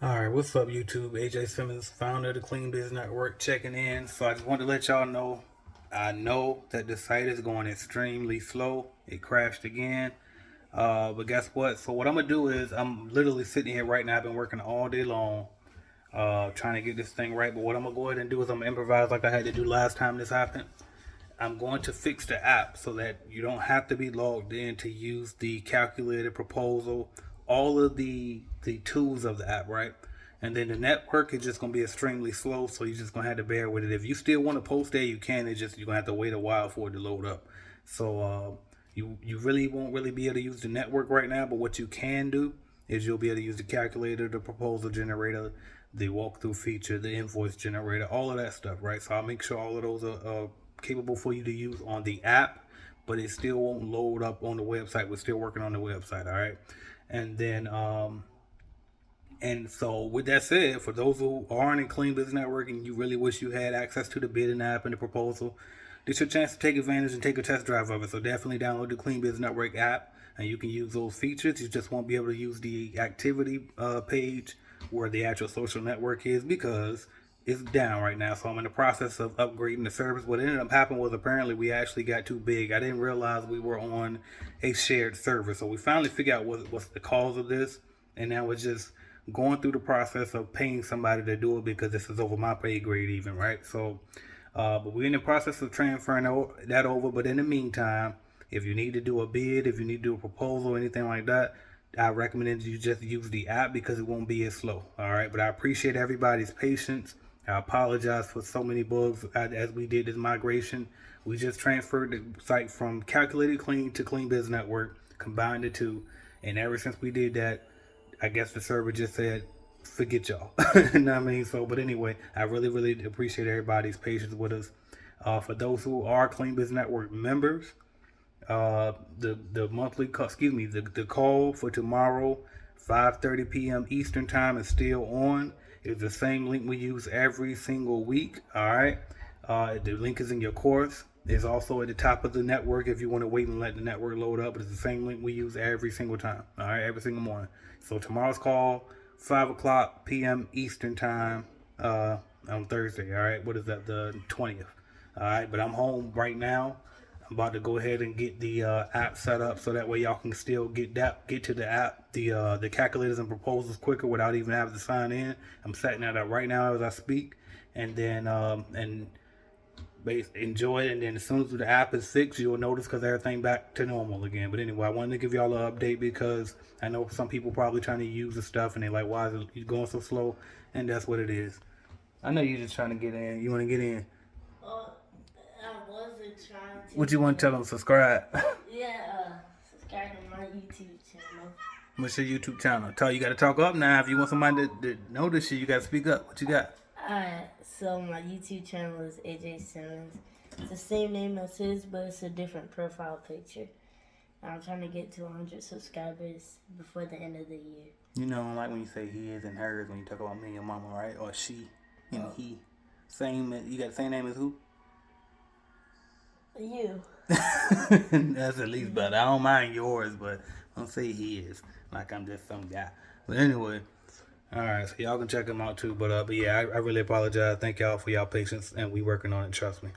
Alright, what's up YouTube? AJ Simmons, founder of the Clean Biz Network, checking in. So I just wanted to let y'all know, I know that the site is going extremely slow. It crashed again. But guess what? So what I'm going to do is, I'm literally sitting here right now. I've been working all day long trying to get this thing right. But what I'm going to go ahead and do is I'm going to improvise like I had to do last time this happened. I'm going to fix the app so that you don't have to be logged in to use the calculator proposal, all of the tools of the app, right? And then the network is just going to be extremely slow, so you're just going to have to bear with it. If you still want to post there, you can. It's just you're going to have to wait a while for it to load up. So you really won't really be able to use the network right now, but what you can do is you'll be able to use the calculator, the proposal generator, the walkthrough feature, the invoice generator, all of that stuff, right? So I'll make sure all of those are capable for you to use on the app, but it still won't load up on the website. We're still working on the website, all right? And then and so with that said, for those who aren't in Clean Business Network and you really wish you had access to the bidding app and the proposal, this is your chance to take advantage and take a test drive of it. So definitely download the Clean Business Network app and you can use those features. You just won't be able to use the activity page where the actual social network is because it's down right now. So I'm in the process of upgrading the service. What ended up happening was apparently we actually got too big. I didn't realize we were on a shared server. So we finally figured out what's the cause of this. And now it's just going through the process of paying somebody to do it because this is over my pay grade even, right? So but we're in the process of transferring that over. But in the meantime, if you need to do a bid, if you need to do a proposal, anything like that, I recommend you just use the app because it won't be as slow. All right. But I appreciate everybody's patience. I apologize for so many bugs as we did this migration. We just transferred the site from Calculated Clean to Clean Biz Network, combined the two. And ever since we did that, I guess the server just said, forget y'all. You know what I mean? So, but anyway, I really appreciate everybody's patience with us. For those who are Clean Biz Network members, the monthly the call for tomorrow, 5:30 p.m. Eastern time is still on. It's the same link we use every single week. All right. The link is in your course. It's also at the top of the network if you want to wait and let the network load up. But it's the same link we use every single time. All right, every single morning. So tomorrow's call, 5 o'clock p.m. Eastern time on Thursday. All right, what is that? The 20th. All right, but I'm home right now. I'm about to go ahead and get the app set up so that way y'all can still get to the app, the calculators and proposals quicker without even having to sign in. I'm setting that up right now as I speak, and then enjoy it. And then as soon as the app is fixed, you'll notice because everything back to normal again. But anyway, I wanted to give y'all an update because I know some people probably trying to use the stuff and they're like, why is it going so slow? And that's what it is. I know you're just trying to get in. You want to get in? I wasn't trying to. What you want to tell them? Subscribe. Yeah, subscribe to my YouTube channel. What's your YouTube channel? Tell you got to talk up now. If you want somebody to know this shit, you got to speak up. What you got? Alright, so my YouTube channel is AJ Simmons. It's the same name as his, but it's a different profile picture. I'm trying to get to 100 subscribers before the end of the year. You know, like when you say his and hers when you talk about me and your mama, right? Or she and he. Same. You got the same name as who? You. That's at least better. I don't mind yours, but don't say his like I'm just some guy. But anyway, all right. So y'all can check him out too. But yeah, I really apologize. Thank y'all for y'all patience, and we working on it. Trust me.